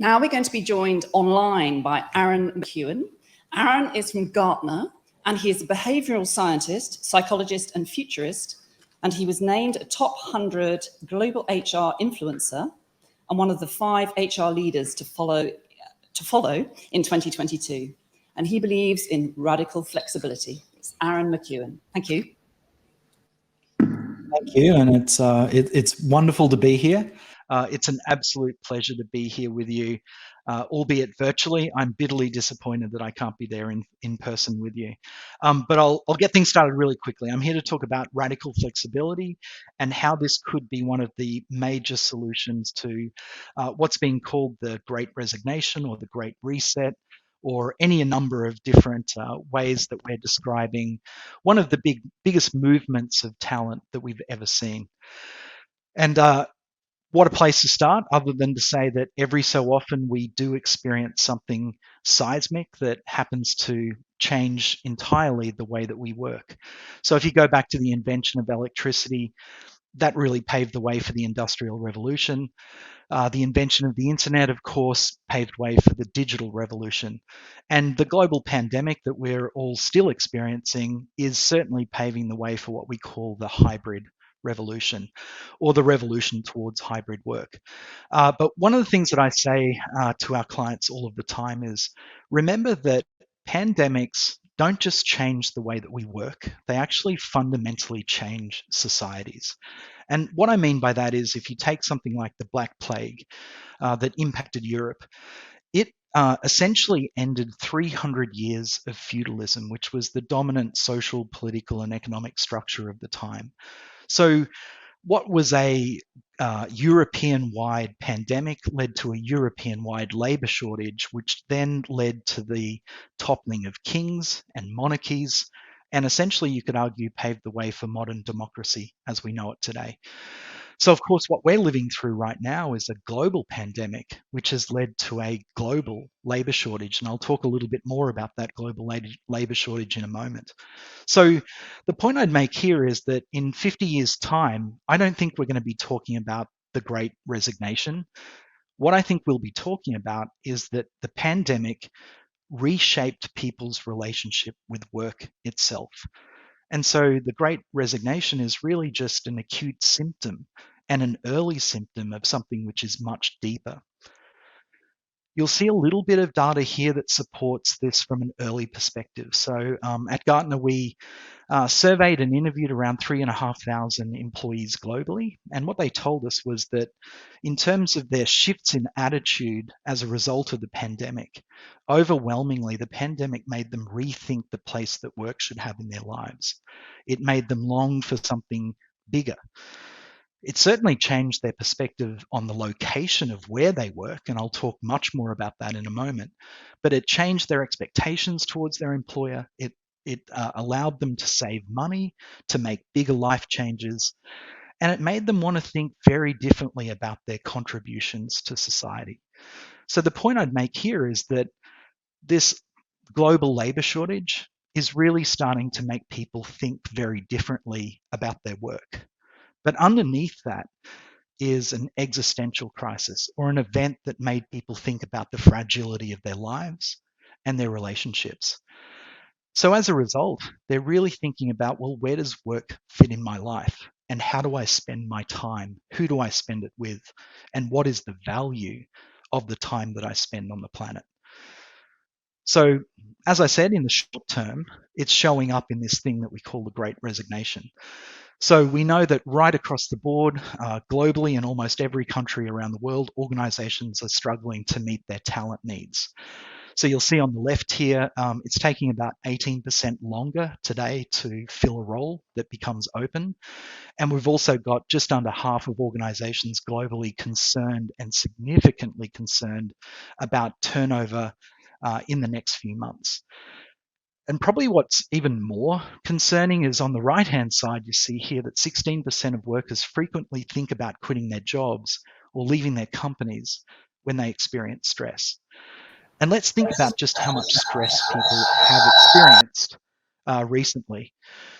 Now we're going to be joined online by Aaron McEwan. Aaron is from Gartner, and he is a behavioral scientist, psychologist, and futurist, and he was named a top 100 global HR influencer and one of the 5 HR leaders to follow in 2022. And he believes in radical flexibility. It's Aaron McEwan. Thank you. Thank you, and it's wonderful to be here. It's an absolute pleasure to be here with you, albeit virtually. I'm bitterly disappointed that I can't be there in person with you. But I'll get things started really quickly. I'm here to talk about radical flexibility and how this could be one of the major solutions to what's being called the Great Resignation or the Great Reset, or any number of different ways that we're describing one of the biggest movements of talent that we've ever seen. And what a place to start, other than to say that every so often we do experience something seismic that happens to change entirely the way that we work. So if you go back to the invention of electricity, that really paved the way for the Industrial Revolution. The invention of the internet, of course, paved way for the digital revolution. And the global pandemic that we're all still experiencing is certainly paving the way for what we call the hybrid revolution, or the revolution towards hybrid work. But one of the things that I say to our clients all of the time is, remember that pandemics don't just change the way that we work, they actually fundamentally change societies. And what I mean by that is, if you take something like the Black Plague that impacted Europe, it essentially ended 300 years of feudalism, which was the dominant social, political, and economic structure of the time. So what was a European-wide pandemic led to a European-wide labor shortage, which then led to the toppling of kings and monarchies, and essentially you could argue paved the way for modern democracy as we know it today. So of course, what we're living through right now is a global pandemic, which has led to a global labor shortage. And I'll talk a little bit more about that global labor shortage in a moment. So the point I'd make here is that in 50 years' time, I don't think we're going to be talking about the Great Resignation. What I think we'll be talking about is that the pandemic reshaped people's relationship with work itself. And so the Great Resignation is really just an acute symptom and an early symptom of something which is much deeper. You'll see a little bit of data here that supports this from an early perspective. So at Gartner, we surveyed and interviewed around 3,500 employees globally. And what they told us was that in terms of their shifts in attitude as a result of the pandemic, overwhelmingly, the pandemic made them rethink the place that work should have in their lives. It made them long for something bigger. It certainly changed their perspective on the location of where they work, and I'll talk much more about that in a moment. But it changed their expectations towards their employer. It allowed them to save money, to make bigger life changes, and it made them want to think very differently about their contributions to society. So the point I'd make here is that this global labor shortage is really starting to make people think very differently about their work. But underneath that is an existential crisis, or an event that made people think about the fragility of their lives and their relationships. So as a result, they're really thinking about, well, where does work fit in my life? And how do I spend my time? Who do I spend it with? And what is the value of the time that I spend on the planet? So as I said, in the short term, it's showing up in this thing that we call the Great Resignation. So we know that right across the board, globally, in almost every country around the world, organizations are struggling to meet their talent needs. So you'll see on the left here, it's taking about 18% longer today to fill a role that becomes open. And we've also got just under half of organizations globally concerned, and significantly concerned, about turnover in the next few months. And probably what's even more concerning is on the right-hand side, you see here that 16% of workers frequently think about quitting their jobs or leaving their companies when they experience stress. And let's think about just how much stress people have experienced recently.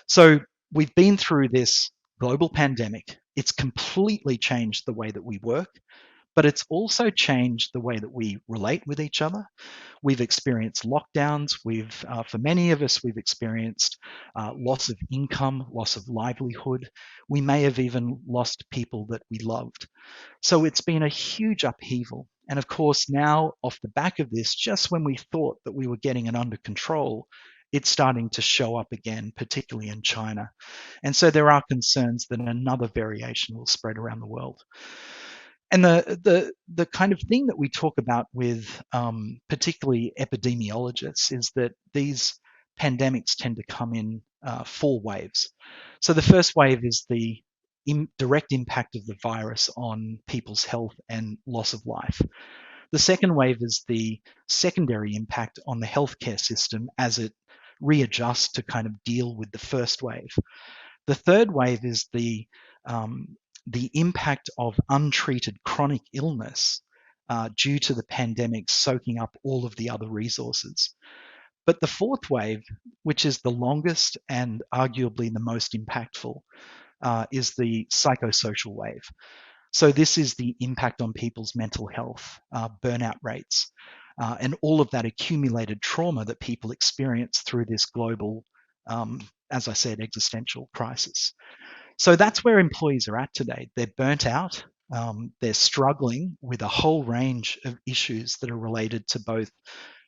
So we've been through this global pandemic. It's completely changed the way that we work, But it's also changed the way that we relate with each other. We've experienced lockdowns. For many of us, we've experienced loss of income, loss of livelihood. We may have even lost people that we loved. So it's been a huge upheaval. And of course, now off the back of this, just when we thought that we were getting it under control, it's starting to show up again, particularly in China. And so there are concerns that another variation will spread around the world. And the kind of thing that we talk about with particularly epidemiologists is that these pandemics tend to come in 4 waves. So the first wave is the direct impact of the virus on people's health and loss of life. The second wave is the secondary impact on the healthcare system as it readjusts to kind of deal with the first wave. The third wave is the impact of untreated chronic illness due to the pandemic soaking up all of the other resources. But the fourth wave, which is the longest and arguably the most impactful, is the psychosocial wave. So this is the impact on people's mental health, burnout rates, and all of that accumulated trauma that people experience through this global, as I said, existential crisis. So that's where employees are at today. They're burnt out. They're struggling with a whole range of issues that are related to both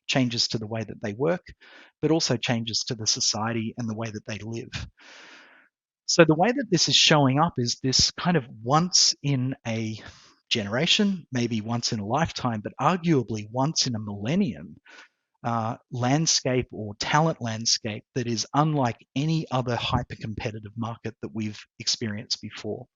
changes to the way that they work, but also changes to the society and the way that they live. So the way that this is showing up is this kind of once in a generation, maybe once in a lifetime, but arguably once in a millennium landscape or talent landscape that is unlike any other hyper-competitive market that we've experienced before.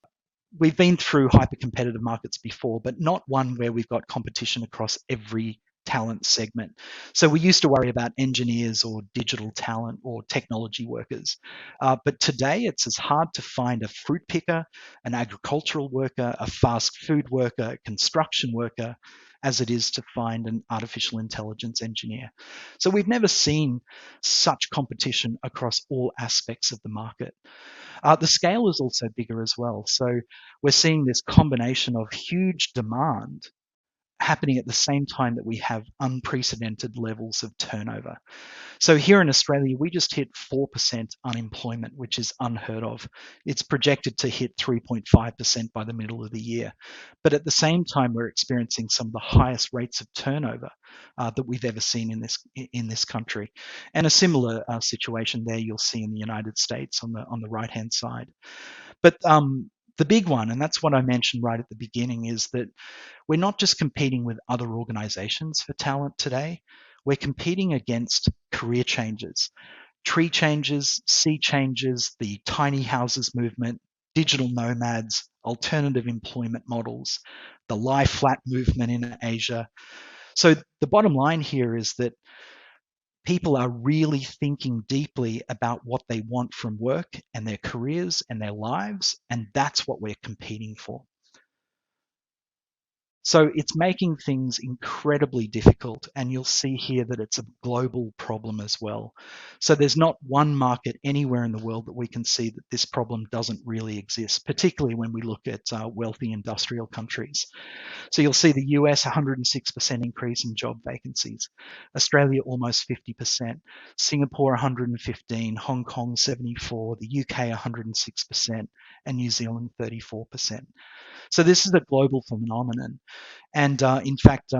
We've been through hyper-competitive markets before, but not one where we've got competition across every talent segment. So we used to worry about engineers or digital talent or technology workers. But today it's as hard to find a fruit picker, an agricultural worker, a fast food worker, a construction worker, as it is to find an artificial intelligence engineer. So we've never seen such competition across all aspects of the market. The scale is also bigger as well. So we're seeing this combination of huge demand happening at the same time that we have unprecedented levels of turnover. So here in Australia, we just hit 4% unemployment, which is unheard of. It's projected to hit 3.5% by the middle of the year. But at the same time, we're experiencing some of the highest rates of turnover that we've ever seen in this country. And a similar situation there you'll see in the United States on the right-hand side. But the big one, and that's what I mentioned right at the beginning, is that we're not just competing with other organizations for talent today. We're competing against career changes, tree changes, sea changes, the tiny houses movement, digital nomads, alternative employment models, the lie flat movement in Asia. So the bottom line here is that people are really thinking deeply about what they want from work and their careers and their lives, and that's what we're competing for. So it's making things incredibly difficult, and you'll see here that it's a global problem as well. So there's not one market anywhere in the world that we can see that this problem doesn't really exist, particularly when we look at wealthy industrial countries. So you'll see the US 106% increase in job vacancies, Australia almost 50%, Singapore 115, Hong Kong 74, the UK 106%, and New Zealand 34%. So this is a global phenomenon. And in fact,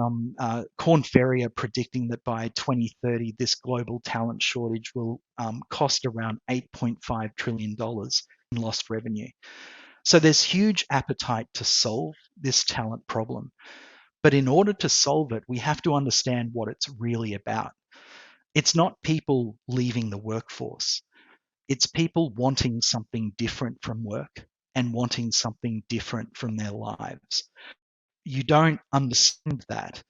Korn Ferry are predicting that by 2030, this global talent shortage will cost around $8.5 trillion in lost revenue. So there's huge appetite to solve this talent problem. But in order to solve it, we have to understand what it's really about. It's not people leaving the workforce. It's people wanting something different from work and wanting something different from their lives. You don't understand that,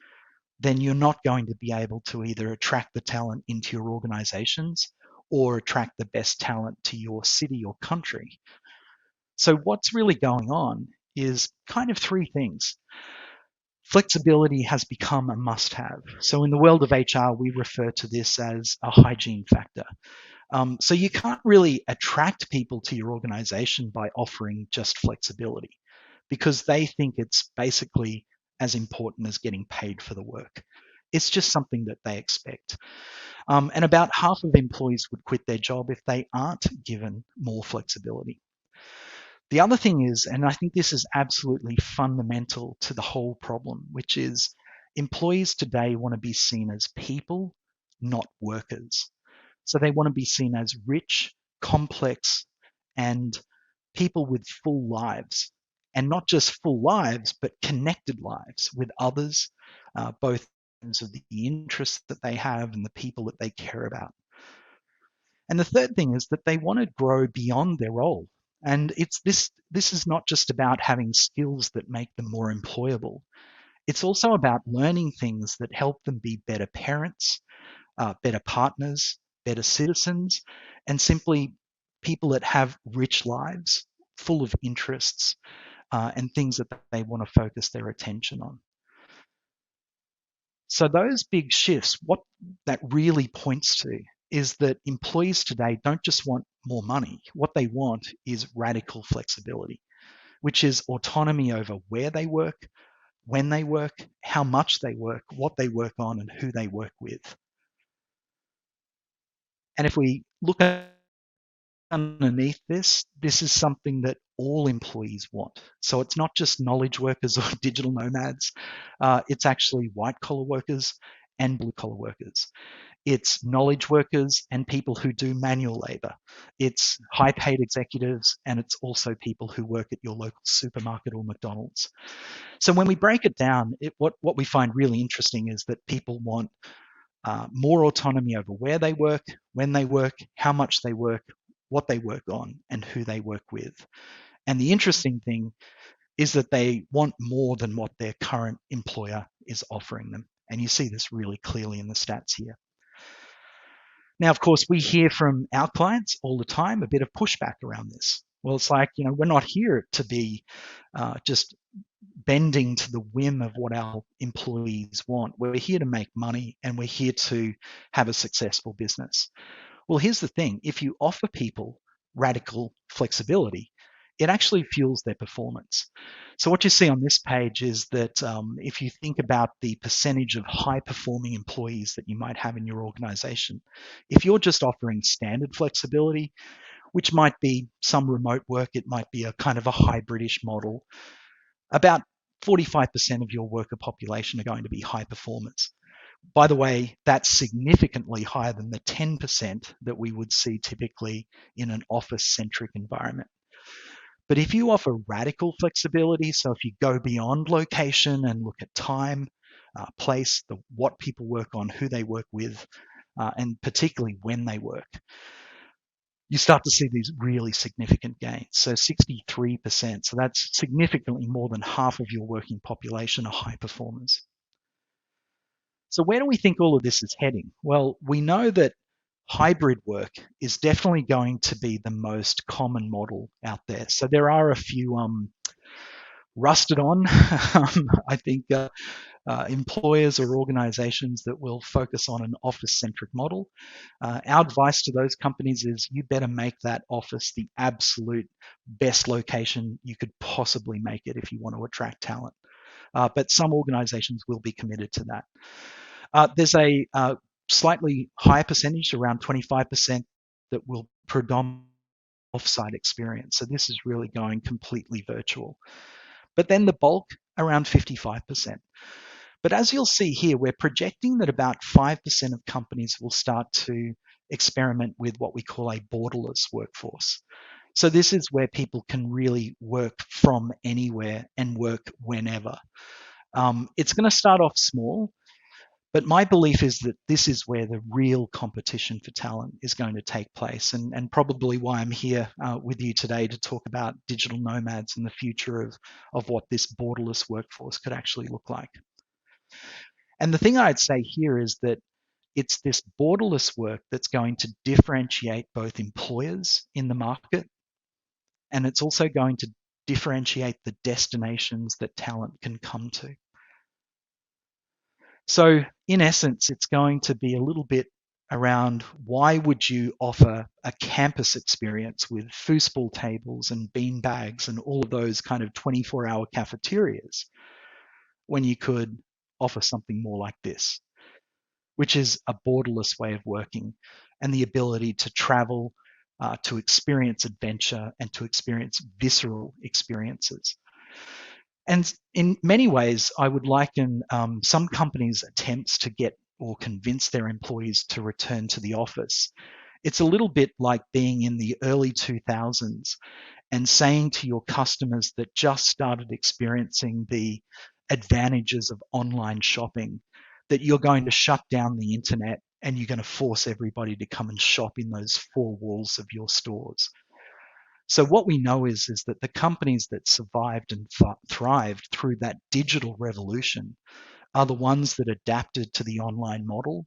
then you're not going to be able to either attract the talent into your organizations or attract the best talent to your city or country. So what's really going on is kind of 3 things. Flexibility has become a must-have. So in the world of HR, we refer to this as a hygiene factor. So you can't really attract people to your organization by offering just flexibility, because they think it's basically as important as getting paid for the work. It's just something that they expect. And about half of employees would quit their job if they aren't given more flexibility. The other thing is, and I think this is absolutely fundamental to the whole problem, which is employees today want to be seen as people, not workers. So they want to be seen as rich, complex, and people with full lives. And not just full lives, but connected lives with others, both in terms of the interests that they have and the people that they care about. And the third thing is that they want to grow beyond their role. And it's this is not just about having skills that make them more employable. It's also about learning things that help them be better parents, better partners, better citizens, and simply people that have rich lives full of interests and things that they want to focus their attention on. So those big shifts, what that really points to is that employees today don't just want more money. What they want is radical flexibility, which is autonomy over where they work, when they work, how much they work, what they work on, and who they work with. And if we look underneath this, this is something that all employees want. So it's not just knowledge workers or digital nomads. It's actually white collar workers and blue collar workers. It's knowledge workers and people who do manual labor. It's high paid executives, and it's also people who work at your local supermarket or McDonald's. So when we break it down, what we find really interesting is that people want more autonomy over where they work, when they work, how much they work, what they work on, and who they work with. And the interesting thing is that they want more than what their current employer is offering them. And you see this really clearly in the stats here. Now, of course, we hear from our clients all the time a bit of pushback around this. Well, it's like, we're not here to be just bending to the whim of what our employees want. We're here to make money, and we're here to have a successful business. Well, here's the thing. If you offer people radical flexibility, it actually fuels their performance. So what you see on this page is that if you think about the percentage of high-performing employees that you might have in your organization, if you're just offering standard flexibility, which might be some remote work, it might be a kind of a hybridish model, about 45% of your worker population are going to be high performers. By the way, that's significantly higher than the 10% that we would see typically in an office-centric environment. But if you offer radical flexibility, so if you go beyond location and look at time, place, what people work on, who they work with, and particularly when they work, you start to see these really significant gains. So 63%, so that's significantly more than half of your working population are high performers. So where do we think all of this is heading? Well, we know that hybrid work is definitely going to be the most common model out there. So there are a few rusted on, I think, employers or organizations that will focus on an office-centric model. Our advice to those companies is you better make that office the absolute best location you could possibly make it if you want to attract talent. But some organizations will be committed to that. There's a slightly higher percentage, around 25%, that will predominate off-site experience. So this is really going completely virtual. But then the bulk, around 55%. But as you'll see here, we're projecting that about 5% of companies will start to experiment with what we call a borderless workforce. So this is where people can really work from anywhere and work whenever. It's going to start off small, but my belief is that this is where the real competition for talent is going to take place, and probably why I'm here with you today to talk about digital nomads and the future of what this borderless workforce could actually look like. And the thing I'd say here is that it's this borderless work that's going to differentiate both employers in the market, and it's also going to differentiate the destinations that talent can come to. So in essence, it's going to be a little bit around why would you offer a campus experience with foosball tables and bean bags and all of those kind of 24-hour cafeterias when you could offer something more like this, which is a borderless way of working and the ability to travel, to experience adventure, and to experience visceral experiences. And in many ways, I would liken some companies' attempts to get or convince their employees to return to the office. It's a little bit like being in the early 2000s and saying to your customers that just started experiencing the advantages of online shopping that you're going to shut down the internet and you're going to force everybody to come and shop in those four walls of your stores. So what we know is that the companies that survived and thrived through that digital revolution are the ones that adapted to the online model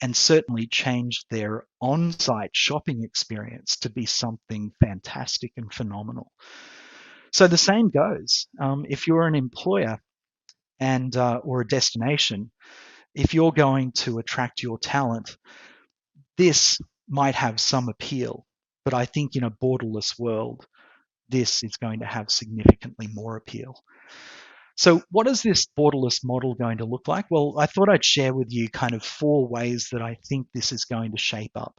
and certainly changed their on-site shopping experience to be something fantastic and phenomenal. So the same goes. If you're an employer and or a destination, if you're going to attract your talent, this might have some appeal, but I think in a borderless world, this is going to have significantly more appeal. So what is this borderless model going to look like? Well, I thought I'd share with you kind of 4 ways that I think this is going to shape up.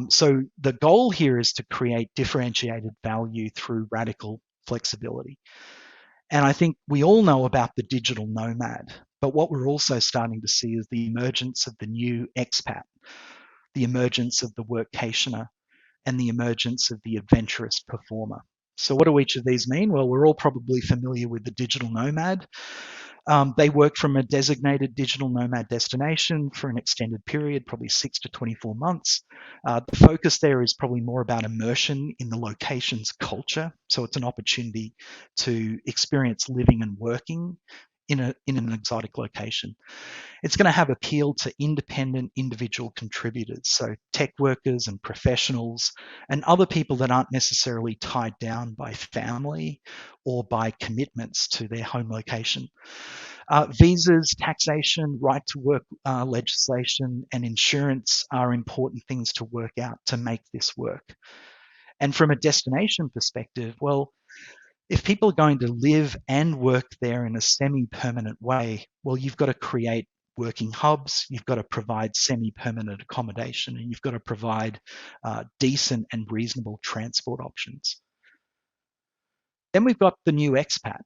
So the goal here is to create differentiated value through radical flexibility. And I think we all know about the digital nomad, but what we're also starting to see is the emergence of the new expat, the emergence of the workationer, and the emergence of the adventurous performer. So what do each of these mean? Well, we're all probably familiar with the digital nomad. They work from a designated digital nomad destination for an extended period, probably 6 to 24 months. The focus there is probably more about immersion in the location's culture. So it's an opportunity to experience living and working in an exotic location. It's going to have appeal to independent individual contributors, so tech workers and professionals and other people that aren't necessarily tied down by family or by commitments to their home location. Visas, taxation, right to work legislation, and insurance are important things to work out to make this work. And from a destination perspective, well, if people are going to live and work there in a semi-permanent way, well, you've got to create working hubs, you've got to provide semi-permanent accommodation, and you've got to provide decent and reasonable transport options. Then we've got the new expat.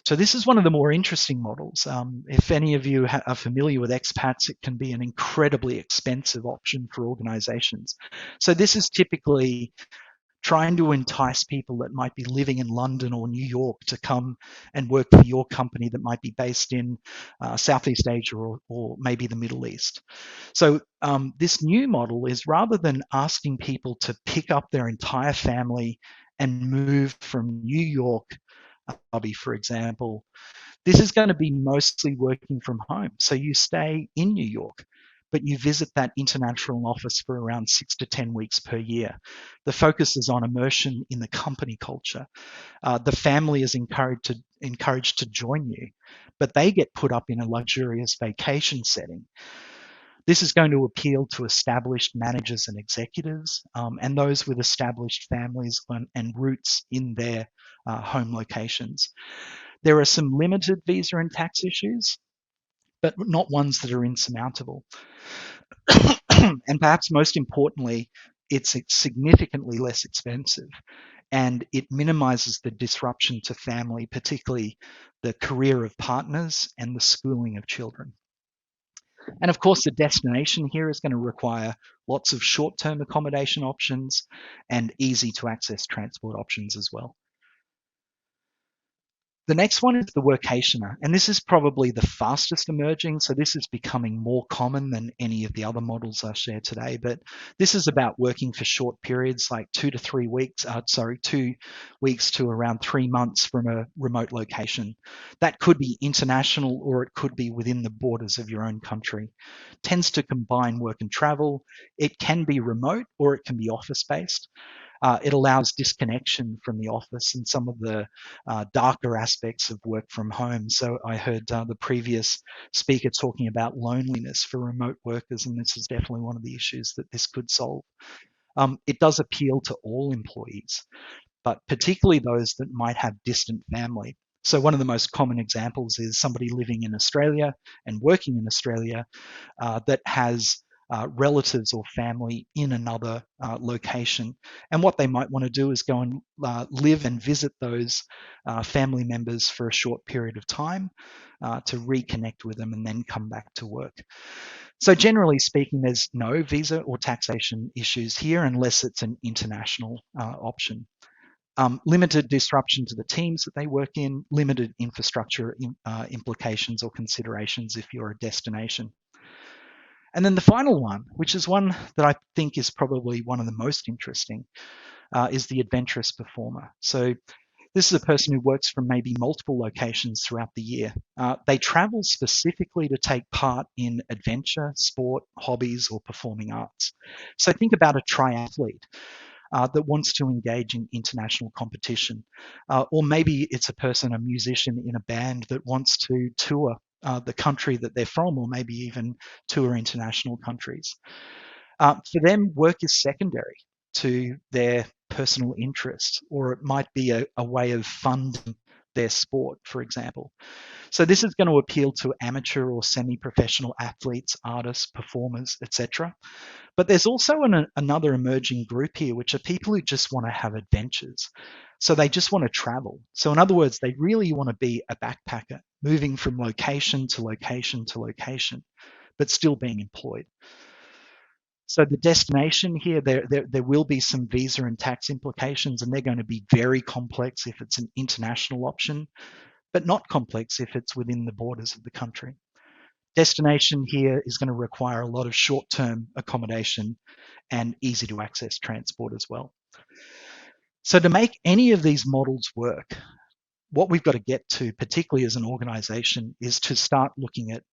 So this is one of the more interesting models. If any of you are familiar with expats, it can be an incredibly expensive option for organizations. So this is typically trying to entice people that might be living in London or New York to come and work for your company that might be based in Southeast Asia or maybe the Middle East. So this new model is, rather than asking people to pick up their entire family and move from New York, for example, this is going to be mostly working from home. So you stay in New York, but you visit that international office for around 6 to 10 weeks per year. The focus is on immersion in the company culture. The family is encouraged to join you, but they get put up in a luxurious vacation setting. This is going to appeal to established managers and executives, and those with established families and roots in their home locations. There are some limited visa and tax issues, but not ones that are insurmountable. And perhaps most importantly, it's significantly less expensive, and it minimizes the disruption to family, particularly the career of partners and the schooling of children. And of course, the destination here is going to require lots of short-term accommodation options and easy to access transport options as well. The next one is the workationer, and this is probably the fastest emerging. So this is becoming more common than any of the other models I shared today. But this is about working for short periods, like 2 to 3 weeks. 2 weeks to around 3 months from a remote location. That could be international, or it could be within the borders of your own country. Tends to combine work and travel. It can be remote, or it can be office-based. It allows disconnection from the office and some of the darker aspects of work from home. So I heard the previous speaker talking about loneliness for remote workers, and this is definitely one of the issues that this could solve. It does appeal to all employees, but particularly those that might have distant family. So one of the most common examples is somebody living in Australia and working in Australia that has relatives or family in another location. And what they might want to do is go and live and visit those family members for a short period of time to reconnect with them and then come back to work. So generally speaking, there's no visa or taxation issues here unless it's an international option. Limited disruption to the teams that they work in, limited infrastructure implications or considerations if you're a destination. And then the final one, which is one that I think is probably one of the most interesting, is the adventurous performer. So this is a person who works from maybe multiple locations throughout the year. They travel specifically to take part in adventure, sport, hobbies, or performing arts. So think about a triathlete that wants to engage in international competition. Or maybe it's a person, a musician in a band that wants to tour the country that they're from, or maybe even tour international countries. For them, work is secondary to their personal interests, or it might be a way of funding their sport, for example. So this is going to appeal to amateur or semi-professional athletes, artists, performers, etc. But there's also another emerging group here, which are people who just want to have adventures. So they just want to travel. So in other words, they really want to be a backpacker, moving from location to location to location, but still being employed. So the destination here, there will be some visa and tax implications, and they're going to be very complex if it's an international option, but not complex if it's within the borders of the country. Destination here is going to require a lot of short-term accommodation and easy to access transport as well. So to make any of these models work, what we've got to get to, particularly as an organization, is to start looking at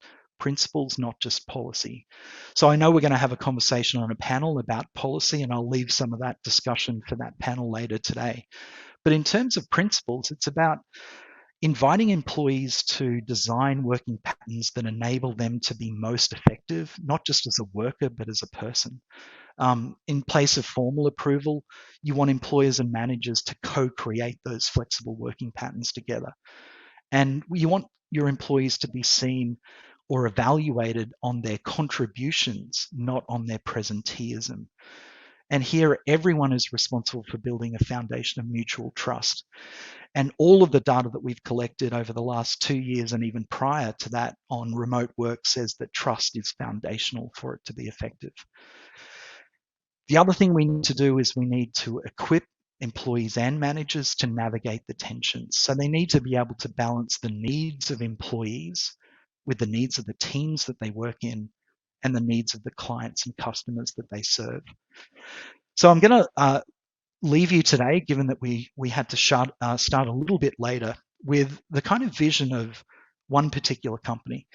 principles, not just policy. So I know we're going to have a conversation on a panel about policy, and I'll leave some of that discussion for that panel later today. But in terms of principles, it's about inviting employees to design working patterns that enable them to be most effective, not just as a worker, but as a person. In place of formal approval, you want employers and managers to co-create those flexible working patterns together. And you want your employees to be seen or evaluated on their contributions, not on their presenteeism. And here, everyone is responsible for building a foundation of mutual trust. And all of the data that we've collected over the last 2 years and even prior to that on remote work says that trust is foundational for it to be effective. The other thing we need to do is we need to equip employees and managers to navigate the tensions. So they need to be able to balance the needs of employees with the needs of the teams that they work in and the needs of the clients and customers that they serve. So I'm going to leave you today, given that we had to start a little bit later, with the kind of vision of one particular company.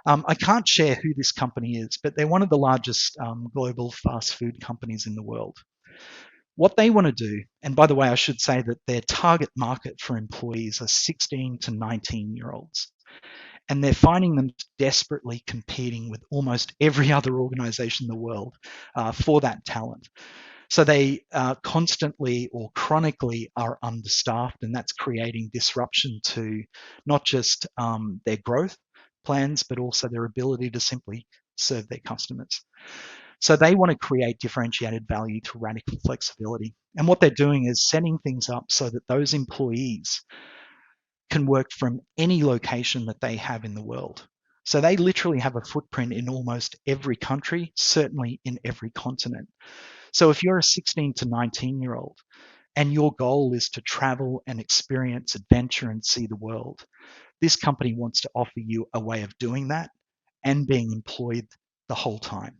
I can't share who this company is, but they're one of the largest global fast food companies in the world. What they want to do, and by the way, I should say that their target market for employees are 16 to 19-year-olds. And they're finding them desperately competing with almost every other organization in the world for that talent. So they constantly or chronically are understaffed, and that's creating disruption to not just their growth plans, but also their ability to simply serve their customers. So they want to create differentiated value through radical flexibility. And what they're doing is setting things up so that those employees can work from any location that they have in the world. So they literally have a footprint in almost every country, certainly in every continent. So if you're a 16 to 19-year-old and your goal is to travel and experience adventure and see the world, this company wants to offer you a way of doing that and being employed the whole time.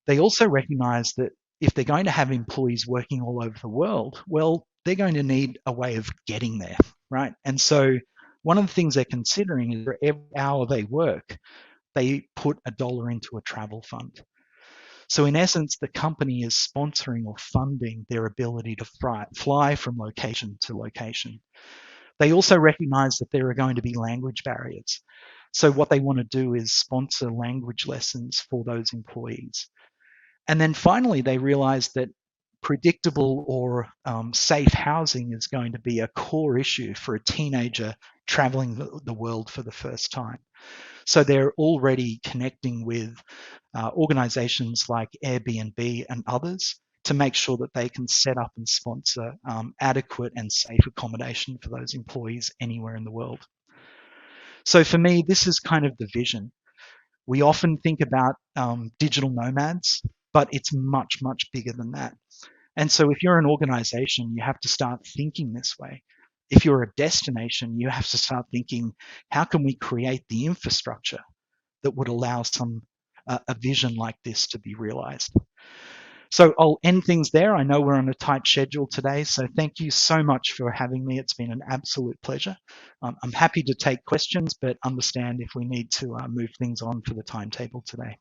They also recognize that if they're going to have employees working all over the world, well, they're going to need a way of getting there, right? And so one of the things they're considering is for every hour they work, they put $1 into a travel fund. So in essence, the company is sponsoring or funding their ability to fly from location to location. They also recognize that there are going to be language barriers. So what they want to do is sponsor language lessons for those employees. And then finally, they realize that predictable or safe housing is going to be a core issue for a teenager traveling the world for the first time. So they're already connecting with organizations like Airbnb and others to make sure that they can set up and sponsor adequate and safe accommodation for those employees anywhere in the world. So for me, this is kind of the vision. We often think about digital nomads, but it's much, much bigger than that. And so if you're an organization, you have to start thinking this way. If you're a destination, you have to start thinking, how can we create the infrastructure that would allow a vision like this to be realized? So I'll end things there. I know we're on a tight schedule today, so thank you so much for having me. It's been an absolute pleasure. I'm happy to take questions, but understand if we need to move things on for the timetable today.